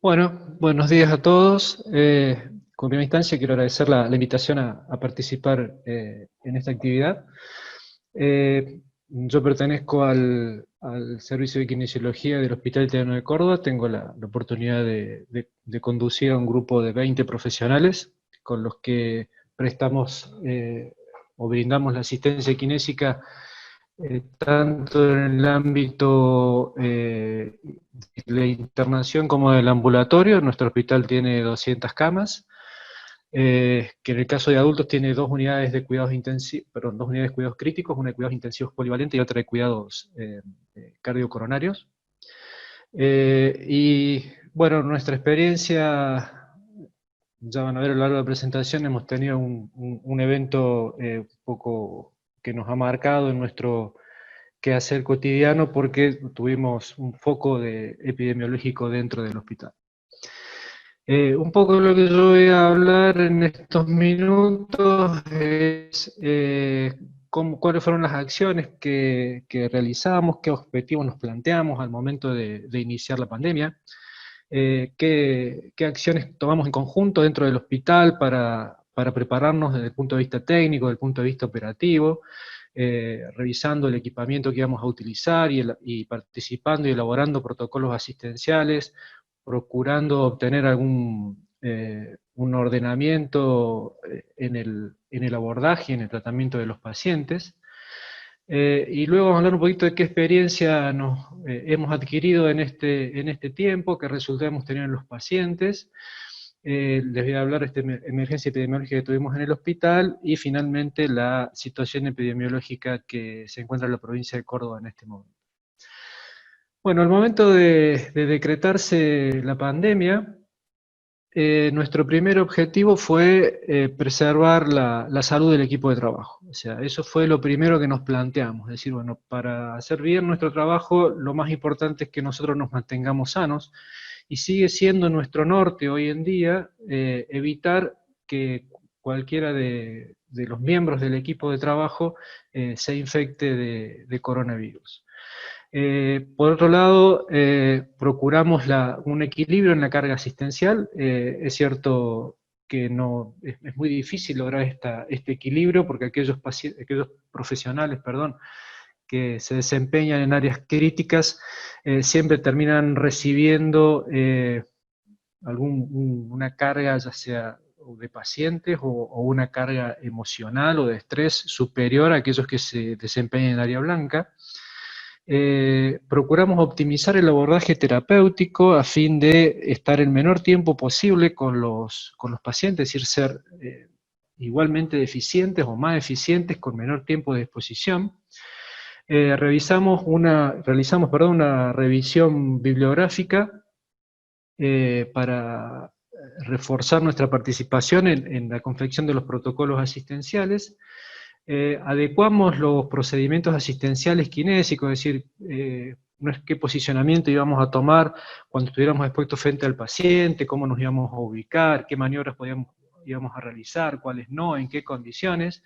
Bueno, buenos días a todos. Con primera instancia quiero agradecer la invitación a participar en esta actividad. Yo pertenezco al Servicio de Kinesiología del Hospital Italiano de Córdoba. Tengo la oportunidad de conducir a un grupo de 20 profesionales con los que prestamos o brindamos la asistencia kinésica tanto en el ámbito de la internación como del ambulatorio. Nuestro hospital tiene 200 camas, que en el caso de adultos tiene dos unidades de cuidados intensivos, perdón, dos unidades de cuidados críticos, una de cuidados intensivos polivalentes y otra de cuidados cardiocoronarios. Y bueno, nuestra experiencia, ya van a ver a lo largo de la presentación, hemos tenido un evento un poco que nos ha marcado en nuestro quehacer cotidiano porque tuvimos un foco epidemiológico dentro del hospital. Un poco de lo que yo voy a hablar en estos minutos es cuáles fueron las acciones que realizamos, qué objetivos nos planteamos al momento de iniciar la pandemia, qué acciones tomamos en conjunto dentro del hospital para prepararnos desde el punto de vista técnico, desde el punto de vista operativo, revisando el equipamiento que íbamos a utilizar y participando y elaborando protocolos asistenciales, procurando obtener un ordenamiento en el abordaje y en el tratamiento de los pacientes. Y luego vamos a hablar un poquito de qué experiencia hemos adquirido en este tiempo, qué resultados hemos tenido en los pacientes. Les voy a hablar de esta emergencia epidemiológica que tuvimos en el hospital y finalmente la situación epidemiológica que se encuentra en la provincia de Córdoba en este momento. Bueno, al momento de decretarse la pandemia, nuestro primer objetivo fue preservar la salud del equipo de trabajo. O sea, eso fue lo primero que nos planteamos. Es decir, bueno, para hacer bien nuestro trabajo, lo más importante es que nosotros nos mantengamos sanos, y sigue siendo nuestro norte hoy en día evitar que cualquiera de los miembros del equipo de trabajo se infecte de coronavirus. Por otro lado, procuramos un equilibrio en la carga asistencial. Es cierto que es muy difícil lograr este equilibrio porque aquellos profesionales, perdón, que se desempeñan en áreas críticas siempre terminan recibiendo una carga, ya sea de pacientes o una carga emocional o de estrés superior a aquellos que se desempeñan en área blanca. Procuramos optimizar el abordaje terapéutico a fin de estar el menor tiempo posible con los pacientes, es decir, ser igualmente eficientes o más eficientes con menor tiempo de exposición. Realizamos una revisión bibliográfica para reforzar nuestra participación en la confección de los protocolos asistenciales. Adecuamos los procedimientos asistenciales kinésicos, es decir, no es qué posicionamiento íbamos a tomar cuando estuviéramos expuestos frente al paciente, cómo nos íbamos a ubicar, qué maniobras íbamos a realizar, cuáles no, en qué condiciones,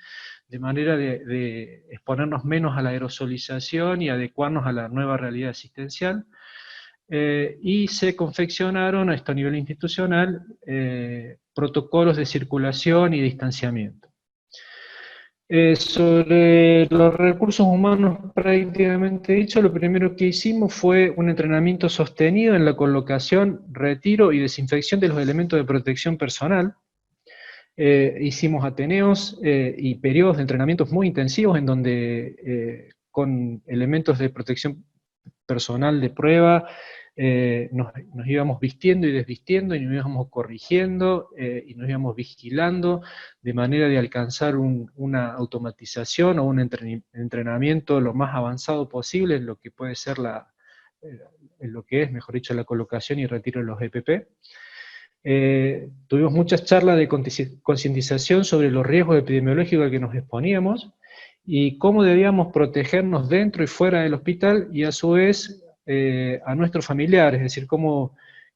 de manera de exponernos menos a la aerosolización y adecuarnos a la nueva realidad asistencial. Y se confeccionaron a nivel institucional protocolos de circulación y distanciamiento. Sobre los recursos humanos prácticamente dicho, lo primero que hicimos fue un entrenamiento sostenido en la colocación, retiro y desinfección de los elementos de protección personal. Hicimos ateneos y periodos de entrenamientos muy intensivos en donde con elementos de protección personal de prueba nos íbamos vistiendo y desvistiendo y nos íbamos corrigiendo y nos íbamos vigilando de manera de alcanzar una automatización o un entrenamiento lo más avanzado posible en lo que puede ser en lo que es, mejor dicho, la colocación y retiro de los EPP. Tuvimos muchas charlas de concientización sobre los riesgos epidemiológicos a que nos exponíamos y cómo debíamos protegernos dentro y fuera del hospital y a su vez a nuestros familiares, es decir,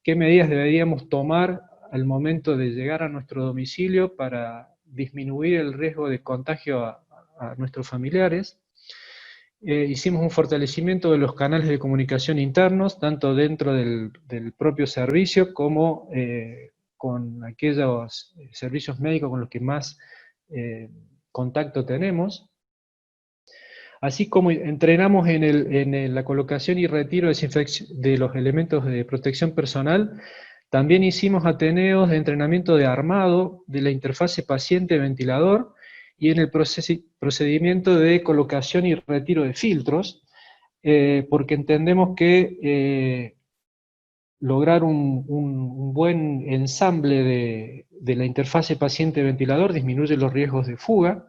qué medidas deberíamos tomar al momento de llegar a nuestro domicilio para disminuir el riesgo de contagio a nuestros familiares. Hicimos un fortalecimiento de los canales de comunicación internos, tanto dentro del propio servicio como con aquellos servicios médicos con los que más contacto tenemos. Así como entrenamos en la colocación y retiro de los elementos de protección personal, también hicimos ateneos de entrenamiento de armado de la interfase paciente-ventilador y en el procedimiento de colocación y retiro de filtros, porque entendemos que lograr un buen ensamble de la interfase paciente-ventilador disminuye los riesgos de fuga,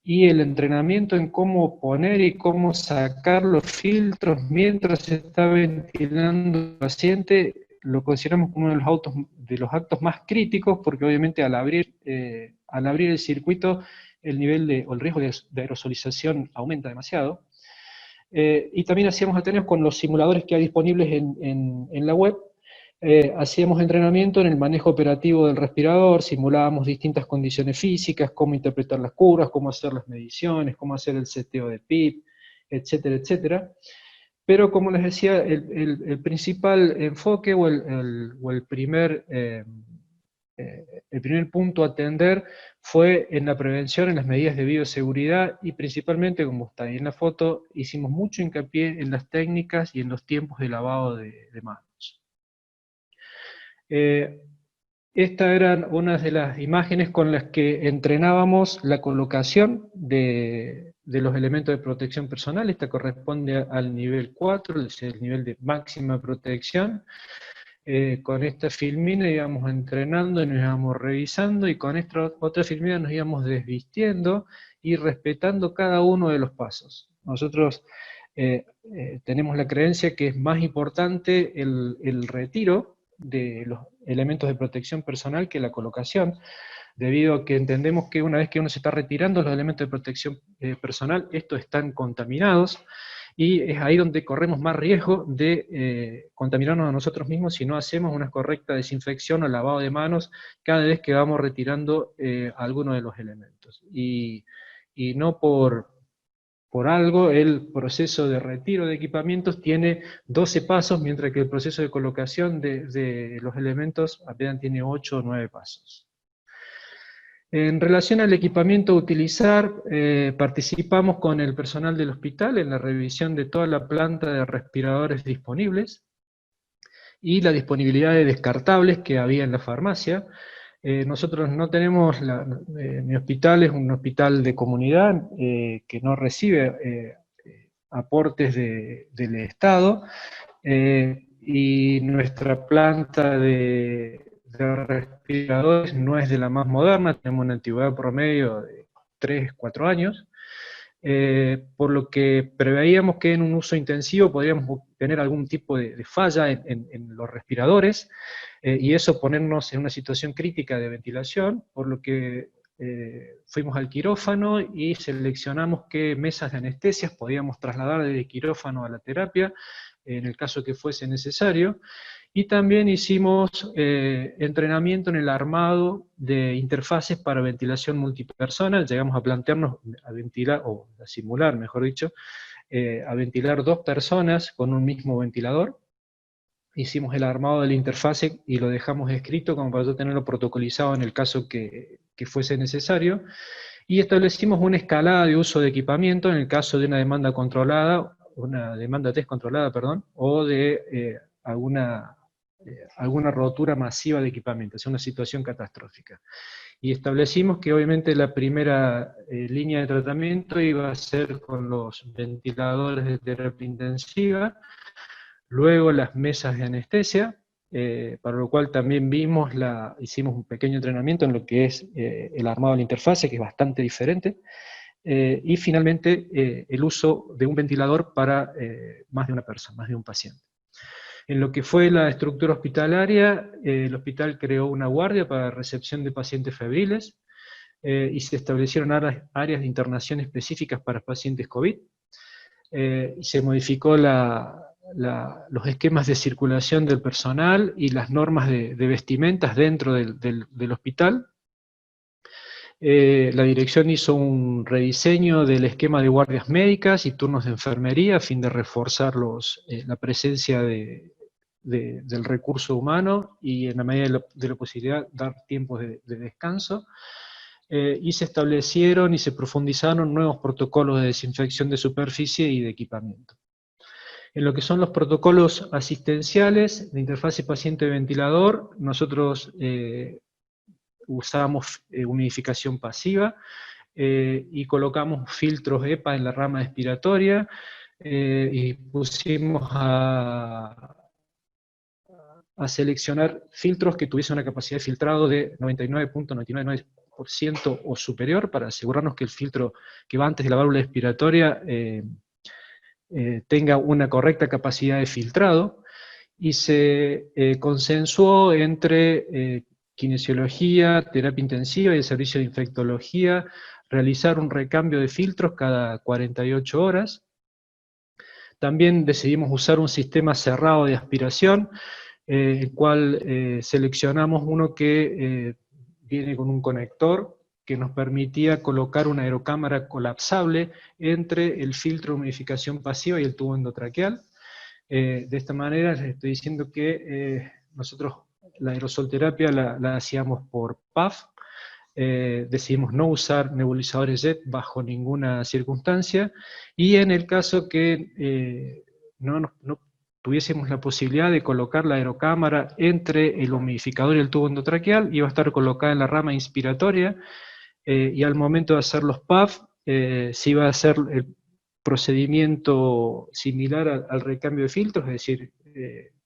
y el entrenamiento en cómo poner y cómo sacar los filtros mientras se está ventilando el paciente, lo consideramos como uno de los actos más críticos, porque obviamente al abrir el circuito, el nivel o el riesgo de aerosolización aumenta demasiado. Y también hacíamos ateneos con los simuladores que hay disponibles en la web. Hacíamos entrenamiento en el manejo operativo del respirador, simulábamos distintas condiciones físicas, cómo interpretar las curvas, cómo hacer las mediciones, cómo hacer el seteo de PIP, etcétera, etcétera. Pero como les decía, el principal enfoque o el primer punto a atender fue en la prevención, en las medidas de bioseguridad, y principalmente, como está ahí en la foto, hicimos mucho hincapié en las técnicas y en los tiempos de lavado de manos. Estas eran unas de las imágenes con las que entrenábamos la colocación de los elementos de protección personal. Esta corresponde al nivel 4, es el nivel de máxima protección. Con esta filmina íbamos entrenando y nos íbamos revisando, y con esta otra filmina nos íbamos desvistiendo y respetando cada uno de los pasos. Nosotros tenemos la creencia que es más importante el retiro de los elementos de protección personal que la colocación, debido a que entendemos que una vez que uno se está retirando los elementos de protección personal, estos están contaminados, y es ahí donde corremos más riesgo de contaminarnos a nosotros mismos si no hacemos una correcta desinfección o lavado de manos cada vez que vamos retirando alguno de los elementos. Y no por algo, el proceso de retiro de equipamientos tiene 12 pasos, mientras que el proceso de colocación de los elementos apenas tiene 8 o 9 pasos. En relación al equipamiento a utilizar, participamos con el personal del hospital en la revisión de toda la planta de respiradores disponibles y la disponibilidad de descartables que había en la farmacia. Nosotros no tenemos, mi hospital es un hospital de comunidad que no recibe aportes del Estado, y nuestra planta de respiradores no es de la más moderna, tenemos una antigüedad promedio de 3, 4 años, por lo que preveíamos que en un uso intensivo podríamos tener algún tipo de falla en los respiradores, y eso ponernos en una situación crítica de ventilación, por lo que fuimos al quirófano y seleccionamos qué mesas de anestesias podíamos trasladar desde quirófano a la terapia, en el caso que fuese necesario. Y también hicimos entrenamiento en el armado de interfaces para ventilación multipersona. Llegamos a plantearnos a ventilar, o a simular, mejor dicho, a ventilar 2 personas con un mismo ventilador. Hicimos el armado de la interfase y lo dejamos escrito como para yo tenerlo protocolizado en el caso que fuese necesario. Y establecimos una escalada de uso de equipamiento en el caso de una demanda controlada, una demanda descontrolada, perdón, o de alguna rotura masiva de equipamiento, es una situación catastrófica. Y establecimos que obviamente la primera línea de tratamiento iba a ser con los ventiladores de terapia intensiva, luego las mesas de anestesia, para lo cual también hicimos un pequeño entrenamiento en lo que es el armado de la interfase, que es bastante diferente, y finalmente el uso de un ventilador para más de una persona, más de un paciente. En lo que fue la estructura hospitalaria, el hospital creó una guardia para recepción de pacientes febriles, y se establecieron áreas de internación específicas para pacientes COVID, y se modificó los esquemas de circulación del personal y las normas de vestimentas dentro del hospital. La dirección hizo un rediseño del esquema de guardias médicas y turnos de enfermería a fin de reforzar la presencia del recurso humano y en la medida de la posibilidad dar tiempos de descanso. Y se establecieron y se profundizaron nuevos protocolos de desinfección de superficie y de equipamiento. En lo que son los protocolos asistenciales de interfase paciente-ventilador, nosotros usamos humidificación pasiva y colocamos filtros EPA en la rama expiratoria y pusimos a seleccionar filtros que tuviesen una capacidad de filtrado de 99.99% o superior para asegurarnos que el filtro que va antes de la válvula expiratoria tenga una correcta capacidad de filtrado, y se consensuó entre kinesiología, terapia intensiva y el servicio de infectología realizar un recambio de filtros cada 48 horas. También decidimos usar un sistema cerrado de aspiración, el cual seleccionamos uno que viene con un conector que nos permitía colocar una aerocámara colapsable entre el filtro de humidificación pasiva y el tubo endotraqueal. De esta manera les estoy diciendo que nosotros la aerosolterapia la hacíamos por PAF, decidimos no usar nebulizadores JET bajo ninguna circunstancia, y en el caso que no tuviésemos la posibilidad de colocar la aerocámara entre el humidificador y el tubo endotraqueal, iba a estar colocada en la rama inspiratoria, y al momento de hacer los PAF, se iba a hacer el procedimiento similar al recambio de filtros, es decir,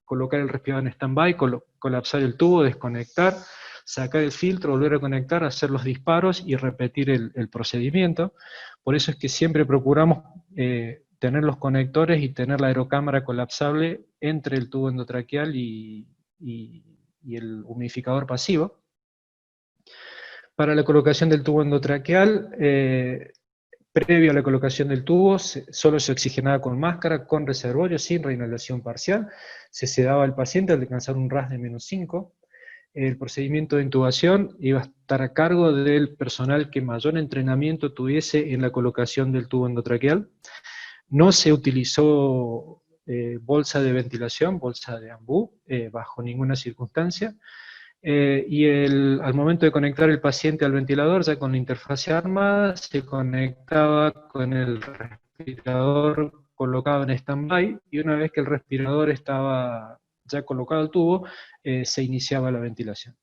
colocar el respirador en stand-by, colapsar el tubo, desconectar, sacar el filtro, volver a conectar, hacer los disparos y repetir el procedimiento. Por eso es que siempre procuramos tener los conectores y tener la aerocámara colapsable entre el tubo endotraqueal y el humidificador pasivo. Para la colocación del tubo endotraqueal, previo a la colocación del tubo, solo se oxigenaba con máscara, con reservorio, sin reinhalación parcial. Se sedaba al paciente al alcanzar un RAS de -5. El procedimiento de intubación iba a estar a cargo del personal que mayor entrenamiento tuviese en la colocación del tubo endotraqueal. No se utilizó bolsa de ventilación, bolsa de ambú, bajo ninguna circunstancia. Y al momento de conectar el paciente al ventilador, ya con la interfase armada, se conectaba con el respirador colocado en stand-by, y una vez que el respirador estaba ya colocado al tubo, se iniciaba la ventilación.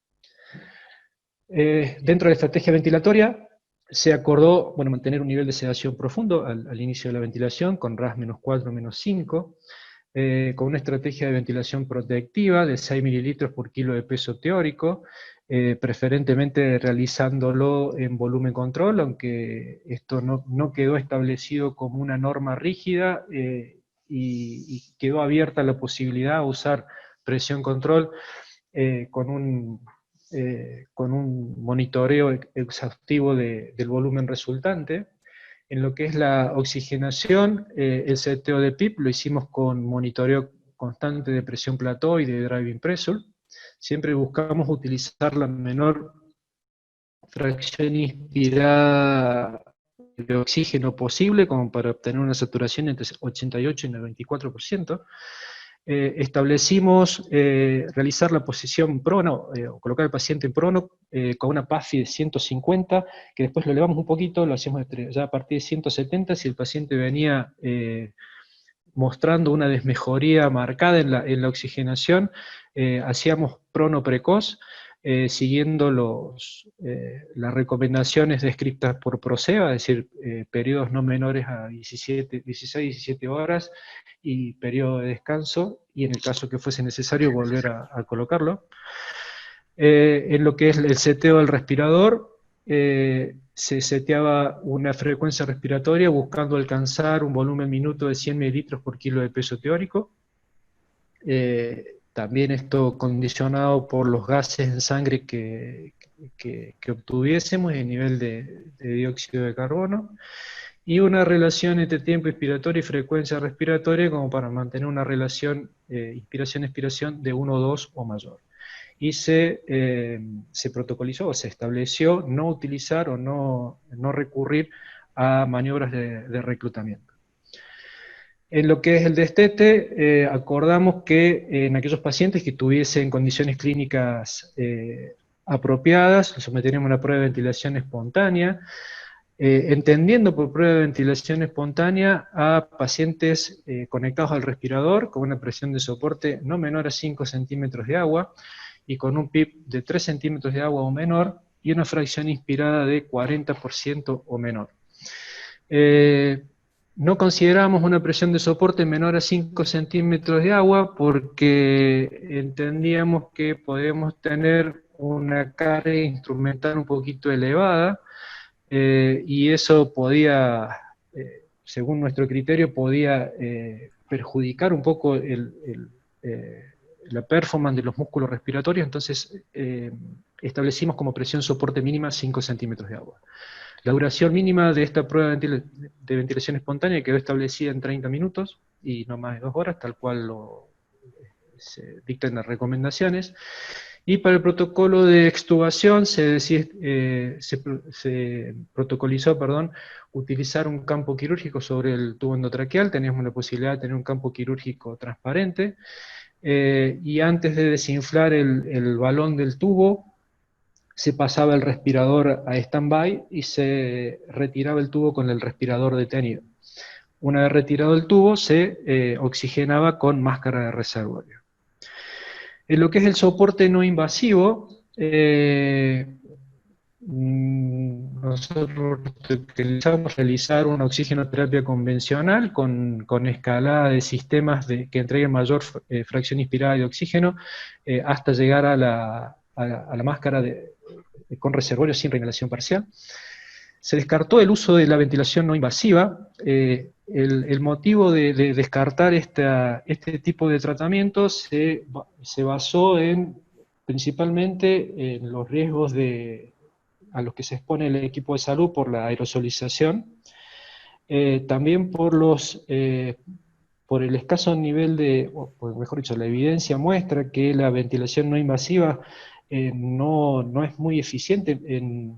Dentro de la estrategia ventilatoria, se acordó mantener un nivel de sedación profundo al inicio de la ventilación, con RAS -4, -5, con una estrategia de ventilación protectiva de 6 mililitros por kilo de peso teórico, preferentemente realizándolo en volumen control, aunque esto no quedó establecido como una norma rígida, y quedó abierta la posibilidad de usar presión control con un monitoreo exhaustivo del volumen resultante. En lo que es la oxigenación, el seteo de PIP lo hicimos con monitoreo constante de presión plató y de driving pressure. Siempre buscamos utilizar la menor fracción inspirada de oxígeno posible, como para obtener una saturación entre 88 y 94%. Establecimos realizar la posición prono, o colocar al paciente en prono, con una PAFI de 150, que después lo elevamos un poquito, lo hacemos ya a partir de 170, si el paciente venía mostrando una desmejoría marcada en la oxigenación, hacíamos prono precoz, siguiendo las recomendaciones descritas por PROSEBA, es decir, periodos no menores a 16-17 horas y periodo de descanso, y en el caso que fuese necesario volver a colocarlo. En lo que es el seteo del respirador, se seteaba una frecuencia respiratoria buscando alcanzar un volumen minuto de 100 mililitros por kilo de peso teórico. También esto condicionado por los gases en sangre que obtuviésemos, el nivel de dióxido de carbono, y una relación entre tiempo inspiratorio y frecuencia respiratoria como para mantener una relación inspiración-expiración de 1 o 2 o mayor. y se protocolizó o se estableció no utilizar o no recurrir a maniobras de reclutamiento. En lo que es el destete, acordamos que en aquellos pacientes que tuviesen condiciones clínicas apropiadas, los someteremos a una prueba de ventilación espontánea, entendiendo por prueba de ventilación espontánea a pacientes conectados al respirador con una presión de soporte no menor a 5 centímetros de agua y con un PIB de 3 centímetros de agua o menor y una fracción inspirada de 40% o menor. No consideramos una presión de soporte menor a 5 centímetros de agua porque entendíamos que podemos tener una carga instrumental un poquito elevada, y eso podía, según nuestro criterio, podía perjudicar un poco la performance de los músculos respiratorios. Entonces establecimos como presión soporte mínima 5 centímetros de agua. La duración mínima de esta prueba de ventilación espontánea quedó establecida en 30 minutos y no más de 2 horas, tal cual se dictan las recomendaciones. Y para el protocolo de extubación se protocolizó, utilizar un campo quirúrgico sobre el tubo endotraqueal. Teníamos la posibilidad de tener un campo quirúrgico transparente, y antes de desinflar el balón del tubo, se pasaba el respirador a stand-by y se retiraba el tubo con el respirador detenido. Una vez retirado el tubo, se oxigenaba con máscara de reservorio. En lo que es el soporte no invasivo, nosotros utilizamos realizar una oxigenoterapia convencional con escalada de sistemas que entreguen mayor fracción inspirada de oxígeno, hasta llegar a la máscara con reservorio sin reinhalación parcial. Se descartó el uso de la ventilación no invasiva. El motivo de descartar este tipo de tratamientos se basó principalmente en los riesgos a los que se expone el equipo de salud por la aerosolización, también por el escaso nivel mejor dicho, la evidencia muestra que la ventilación no invasiva no es muy eficiente en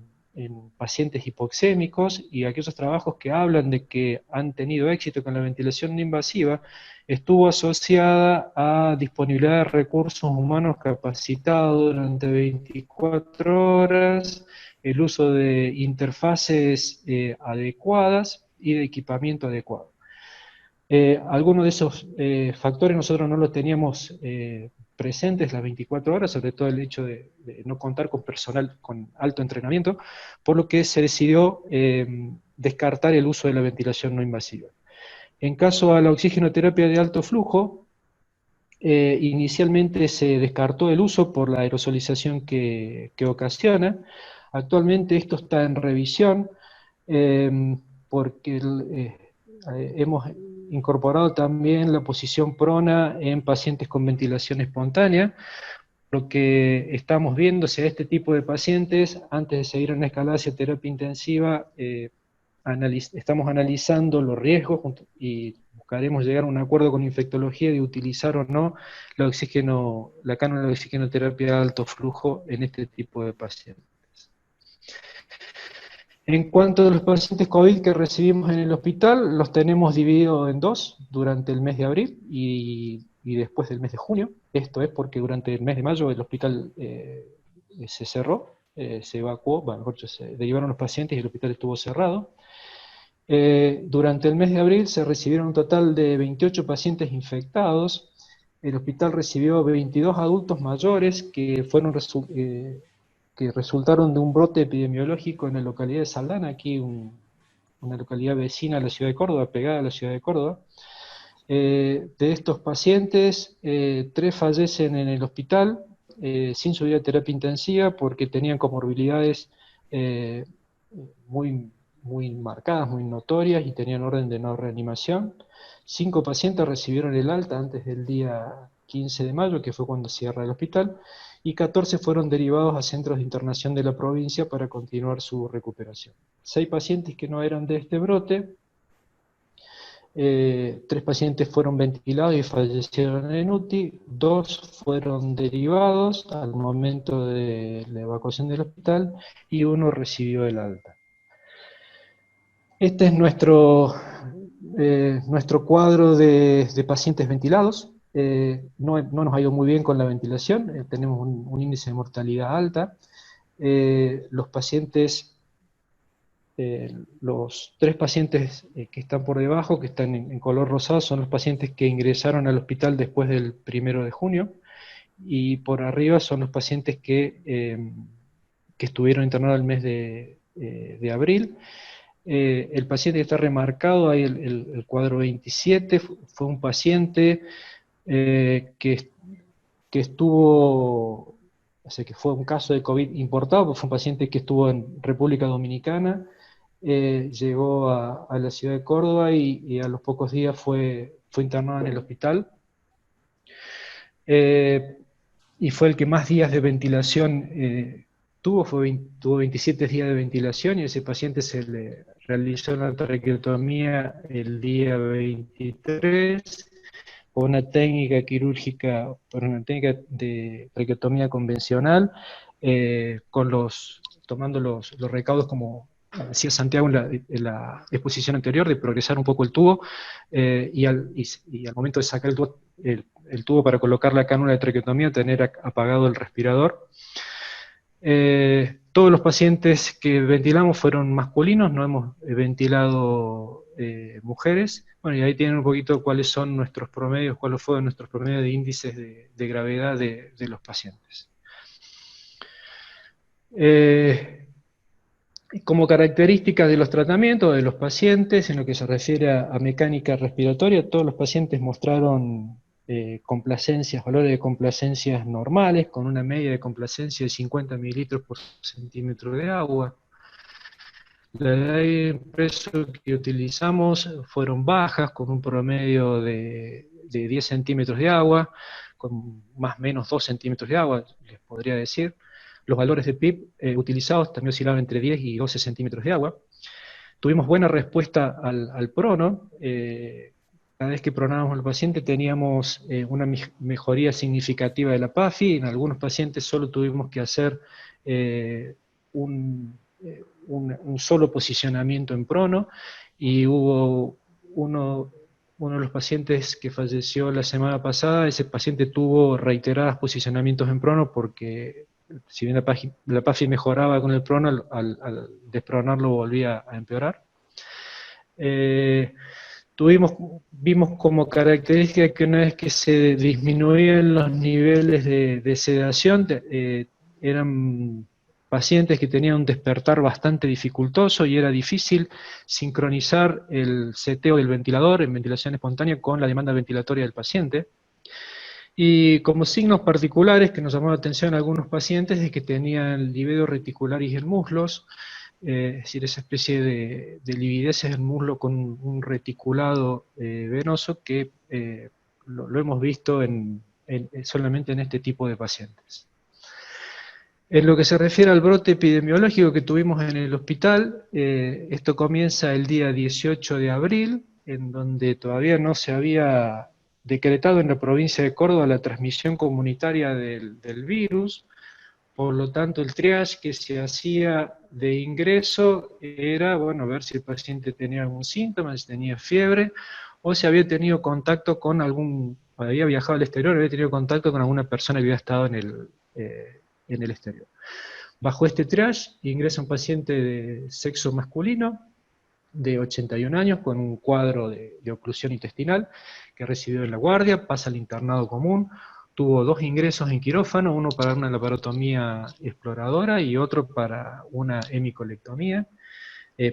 pacientes hipoxémicos, y aquellos trabajos que hablan de que han tenido éxito con la ventilación no invasiva estuvo asociada a disponibilidad de recursos humanos capacitados durante 24 horas, el uso de interfaces adecuadas y de equipamiento adecuado. Algunos de esos factores nosotros no los teníamos presentes las 24 horas, sobre todo el hecho de no contar con personal con alto entrenamiento, por lo que se decidió descartar el uso de la ventilación no invasiva. En caso a la oxigenoterapia de alto flujo, inicialmente se descartó el uso por la aerosolización que ocasiona. Actualmente esto está en revisión, porque hemos incorporado también la posición prona en pacientes con ventilación espontánea. Lo que estamos viendo es este tipo de pacientes, antes de seguir en una escalada hacia terapia intensiva, estamos analizando los riesgos y buscaremos llegar a un acuerdo con infectología de utilizar o no la cánula de oxigenoterapia de alto flujo en este tipo de pacientes. En cuanto a los pacientes COVID que recibimos en el hospital, los tenemos divididos en dos, durante el mes de abril y después del mes de junio. Esto es porque durante el mes de mayo el hospital se cerró, se evacuó, se derivaron los pacientes y el hospital estuvo cerrado. Durante el mes de abril se recibieron un total de 28 pacientes infectados. El hospital recibió 22 adultos mayores que resultaron de un brote epidemiológico en la localidad de Saldaña, aquí una localidad vecina a la ciudad de Córdoba, pegada a la ciudad de Córdoba. De estos pacientes, 3 fallecen en el hospital, sin subir a terapia intensiva, porque tenían comorbilidades muy marcadas, muy notorias, y tenían orden de no reanimación. 5 pacientes recibieron el alta antes del día 15 de mayo, que fue cuando cierra el hospital, y 14 fueron derivados a centros de internación de la provincia para continuar su recuperación. 6 pacientes que no eran de este brote 3 pacientes fueron ventilados y fallecieron en UTI, 2 fueron derivados al momento de la evacuación del hospital y 1 recibió el alta. Este es nuestro cuadro de pacientes ventilados. No nos ha ido muy bien con la ventilación, tenemos un índice de mortalidad alta. Los pacientes, los 3 pacientes que están por debajo, que están en color rosado, son los pacientes que ingresaron al hospital después del 1 de junio, y por arriba son los pacientes que estuvieron internados el mes de abril. El paciente que está remarcado, ahí el cuadro 27, fue un paciente que estuvo, o sea, que fue un caso de COVID importado, fue un paciente que estuvo en República Dominicana, llegó a la ciudad de Córdoba y a los pocos días fue internado en el hospital. Y fue el que más días de ventilación tuvo 27 días de ventilación, y a ese paciente se le realizó una traqueotomía el día 23, por una técnica quirúrgica, por una técnica de traqueotomía convencional, tomando los recaudos, como decía Santiago en la exposición anterior, de progresar un poco el tubo, y al momento de sacar el tubo para colocar la cánula de traqueotomía, tener apagado el respirador. Todos los pacientes que ventilamos fueron masculinos, no hemos ventilado mujeres. Bueno, y ahí tienen un poquito cuáles son nuestros promedios, cuáles fueron nuestros promedios de índices de gravedad de los pacientes. Como características de los tratamientos de los pacientes, en lo que se refiere a mecánica respiratoria, todos los pacientes mostraron valores de complacencias normales, con una media de complacencia de 50 mililitros por centímetro de agua. La edad de impreso que utilizamos fueron bajas, con un promedio de 10 centímetros de agua, con más o menos 2 centímetros de agua, les podría decir. Los valores de PIB utilizados también oscilaban entre 10 y 12 centímetros de agua. Tuvimos buena respuesta al prono. Cada vez que pronábamos al paciente teníamos una mejoría significativa de la PAFI. En algunos pacientes solo tuvimos que hacer un solo posicionamiento en prono, y hubo uno de los pacientes que falleció la semana pasada. Ese paciente tuvo reiterados posicionamientos en prono, porque si bien la PAFI mejoraba con el prono, al despronarlo volvía a empeorar. Vimos como característica que una vez que se disminuían los niveles de sedación, eran pacientes que tenían un despertar bastante dificultoso, y era difícil sincronizar el seteo del ventilador en ventilación espontánea con la demanda ventilatoria del paciente. Y como signos particulares que nos llamaron la atención a algunos pacientes, es que tenían livedo reticularis en muslos, es decir, esa especie de livideces del muslo con un reticulado venoso, que lo hemos visto solamente en este tipo de pacientes. En lo que se refiere al brote epidemiológico que tuvimos en el hospital, esto comienza el día 18 de abril, en donde todavía no se había decretado en la provincia de Córdoba la transmisión comunitaria del virus. Por lo tanto, el triage que se hacía de ingreso era, bueno, ver si el paciente tenía algún síntoma, si tenía fiebre, o si había tenido contacto con había viajado al exterior, había tenido contacto con alguna persona que había estado en el exterior. Bajo este triage ingresa un paciente de sexo masculino, de 81 años, con un cuadro de oclusión intestinal, que recibió en la guardia, pasa al internado común. Tuvo 2 ingresos en quirófano, uno para una laparotomía exploradora y otro para una hemicolectomía.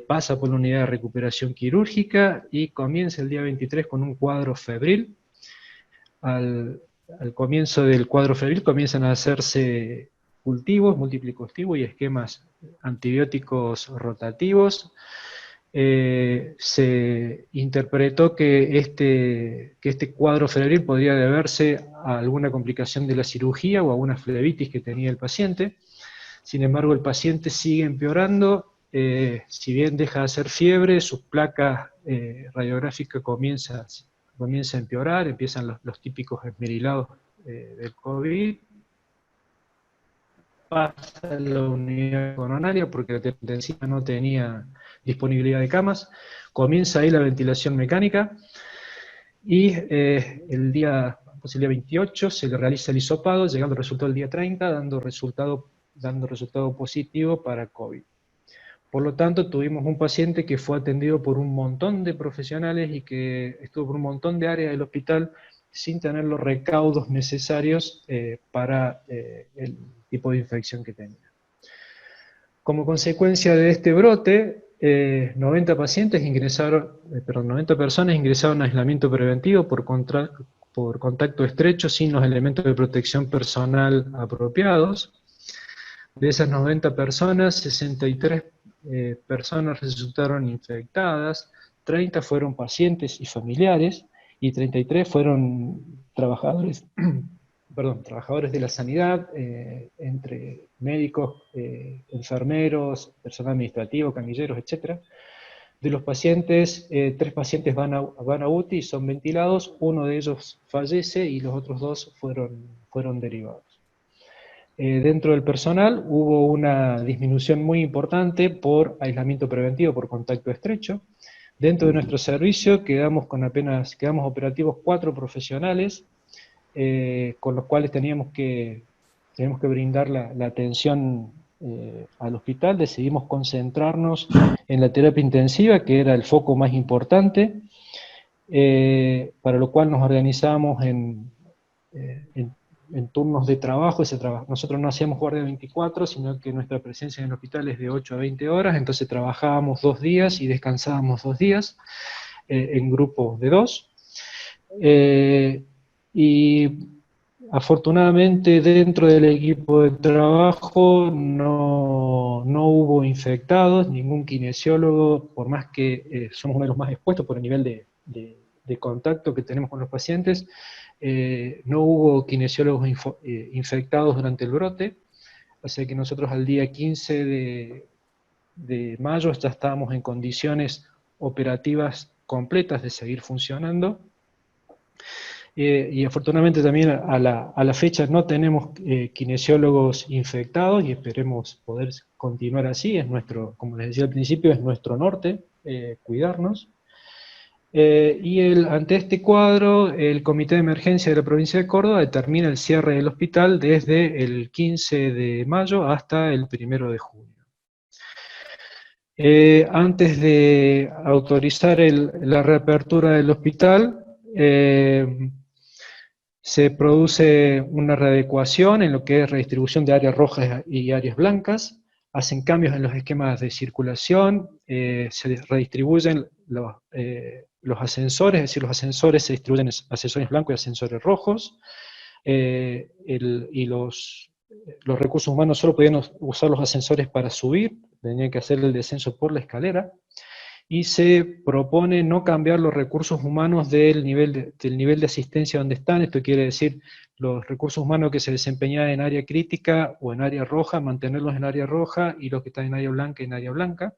Pasa por la unidad de recuperación quirúrgica y comienza el día 23 con un cuadro febril. Al comienzo del cuadro febril comienzan a hacerse cultivos, múltiples cultivos y esquemas antibióticos rotativos. Se interpretó que este cuadro febril podría deberse a alguna complicación de la cirugía o a una flebitis que tenía el paciente. Sin embargo, el paciente sigue empeorando si bien deja de hacer fiebre, sus placas radiográficas comienza a empeorar, empiezan los típicos esmerilados del COVID, pasa a la unidad coronaria porque la terapia intensiva no tenía disponibilidad de camas, comienza ahí la ventilación mecánica, y el día 28 se le realiza el hisopado, llegando al resultado el día 30, dando resultado positivo para COVID. Por lo tanto, tuvimos un paciente que fue atendido por un montón de profesionales y que estuvo por un montón de áreas del hospital sin tener los recaudos necesarios para el tipo de infección que tenía. Como consecuencia de este brote, 90 personas ingresaron a aislamiento preventivo por contacto estrecho sin los elementos de protección personal apropiados. De esas 90 personas, 63 personas resultaron infectadas, 30 fueron pacientes y familiares, y 33 fueron trabajadores de la sanidad, entre médicos, enfermeros, personal administrativo, camilleros, etc. De los pacientes, 3 pacientes van a UTI y son ventilados, uno de ellos fallece y los otros 2 fueron derivados. Dentro del personal hubo una disminución muy importante por aislamiento preventivo, por contacto estrecho. Dentro de nuestro servicio quedamos operativos 4 profesionales, con los cuales teníamos que brindar la atención al hospital. Decidimos concentrarnos en la terapia intensiva, que era el foco más importante, para lo cual nos organizamos en turnos de trabajo. Nosotros no hacíamos guardia 24, sino que nuestra presencia en el hospital es de 8 a 20 horas, entonces trabajábamos 2 días y descansábamos 2 días, en grupos de 2. Y afortunadamente dentro del equipo de trabajo no hubo infectados, ningún kinesiólogo, por más que somos uno de los más expuestos por el nivel de contacto que tenemos con los pacientes, no hubo kinesiólogos infectados durante el brote, así que nosotros al día 15 de mayo ya estábamos en condiciones operativas completas de seguir funcionando. Y afortunadamente también a la fecha no tenemos kinesiólogos infectados, y esperemos poder continuar así. Es nuestro, como les decía al principio, es nuestro norte, cuidarnos. Ante este cuadro, el Comité de Emergencia de la provincia de Córdoba determina el cierre del hospital desde el 15 de mayo hasta el 1 de junio. Antes de autorizar la reapertura del hospital, se produce una readecuación en lo que es redistribución de áreas rojas y áreas blancas, hacen cambios en los esquemas de circulación, se redistribuyen los ascensores, es decir, los ascensores se distribuyen en ascensores blancos y ascensores rojos, y los recursos humanos solo podían usar los ascensores para subir, tenían que hacer el descenso por la escalera, y se propone no cambiar los recursos humanos del nivel de asistencia donde están. Esto quiere decir, los recursos humanos que se desempeñaban en área crítica o en área roja, mantenerlos en área roja, y los que están en área blanca, en área blanca.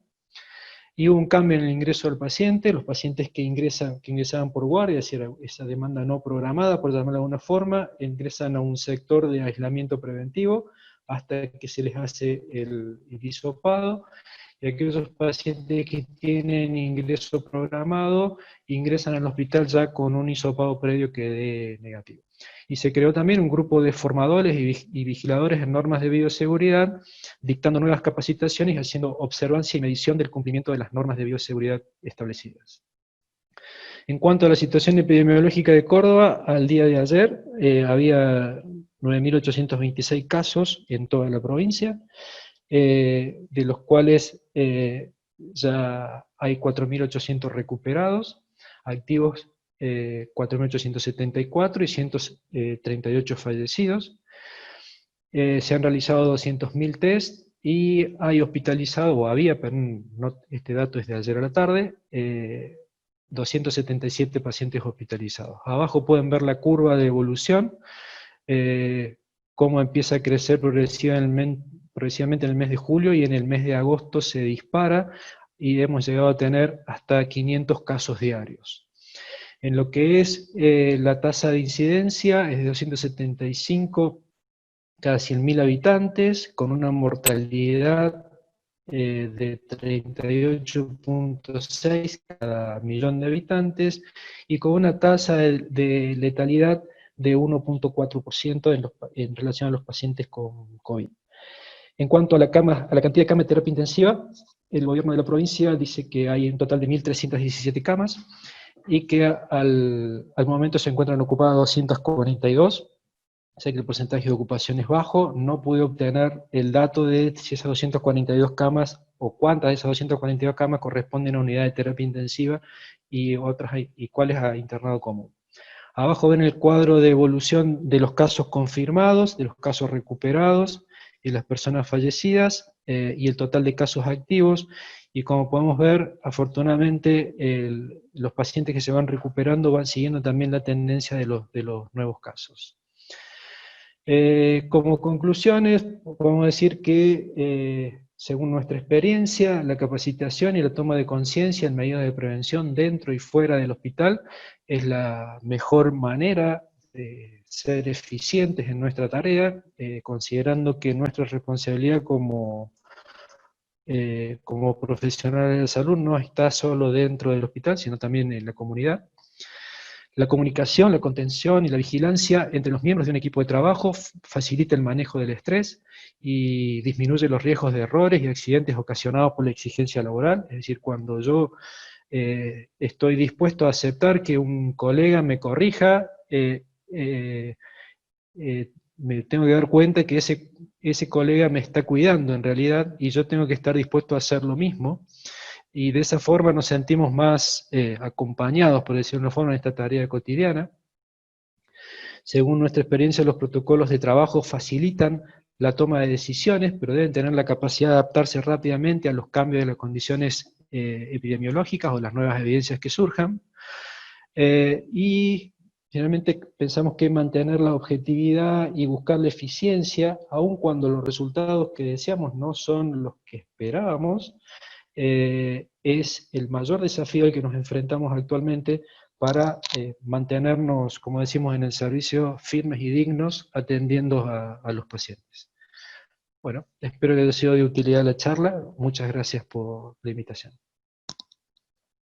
Y hubo un cambio en el ingreso del paciente. Los pacientes que ingresaban por guardia, es decir, esa demanda no programada, por llamarla de alguna forma, ingresan a un sector de aislamiento preventivo hasta que se les hace el hisopado. Y aquellos pacientes que tienen ingreso programado ingresan al hospital ya con un hisopado previo que dé negativo. Y se creó también un grupo de formadores y vigiladores en normas de bioseguridad, dictando nuevas capacitaciones y haciendo observancia y medición del cumplimiento de las normas de bioseguridad establecidas. En cuanto a la situación epidemiológica de Córdoba, al día de ayer había 9.826 casos en toda la provincia, de los cuales ya hay 4.800 recuperados, activos 4.874 y 138 fallecidos. Se han realizado 200.000 test y hay hospitalizado, o había, pero este dato es de ayer a la tarde, 277 pacientes hospitalizados. Abajo pueden ver la curva de evolución, cómo empieza a crecer progresivamente en el mes de julio, y en el mes de agosto se dispara, y hemos llegado a tener hasta 500 casos diarios. En lo que es la tasa de incidencia, es de 275 cada 100.000 habitantes, con una mortalidad de 38,6 cada millón de habitantes, y con una tasa de letalidad de 1,4% en relación a los pacientes con COVID. En cuanto a la cantidad de camas de terapia intensiva, el gobierno de la provincia dice que hay un total de 1.317 camas, y que al momento se encuentran ocupadas 242, o sea que el porcentaje de ocupación es bajo. No pude obtener el dato de si esas 242 camas, o cuántas de esas 242 camas corresponden a unidad de terapia intensiva, y cuáles a internado común. Abajo ven el cuadro de evolución de los casos confirmados, de los casos recuperados, y las personas fallecidas, y el total de casos activos. Y como podemos ver, afortunadamente, los pacientes que se van recuperando van siguiendo también la tendencia de los nuevos casos. Como conclusiones, podemos decir que, según nuestra experiencia, la capacitación y la toma de conciencia en medidas de prevención dentro y fuera del hospital es la mejor manera de ser eficientes en nuestra tarea, considerando que nuestra responsabilidad como profesionales de la salud no está solo dentro del hospital, sino también en la comunidad. La comunicación, la contención y la vigilancia entre los miembros de un equipo de trabajo facilita el manejo del estrés y disminuye los riesgos de errores y accidentes ocasionados por la exigencia laboral. Es decir, cuando yo estoy dispuesto a aceptar que un colega me corrija, me tengo que dar cuenta que ese colega me está cuidando en realidad, y yo tengo que estar dispuesto a hacer lo mismo. Y de esa forma nos sentimos más acompañados, por decirlo de una forma, en esta tarea cotidiana. Según nuestra experiencia, los protocolos de trabajo facilitan la toma de decisiones, pero deben tener la capacidad de adaptarse rápidamente a los cambios de las condiciones epidemiológicas o las nuevas evidencias que surjan. Y finalmente pensamos que mantener la objetividad y buscar la eficiencia, aun cuando los resultados que deseamos no son los que esperábamos, es el mayor desafío al que nos enfrentamos actualmente para mantenernos, como decimos en el servicio, firmes y dignos, atendiendo a los pacientes. Bueno, espero que haya sido de utilidad la charla. Muchas gracias por la invitación.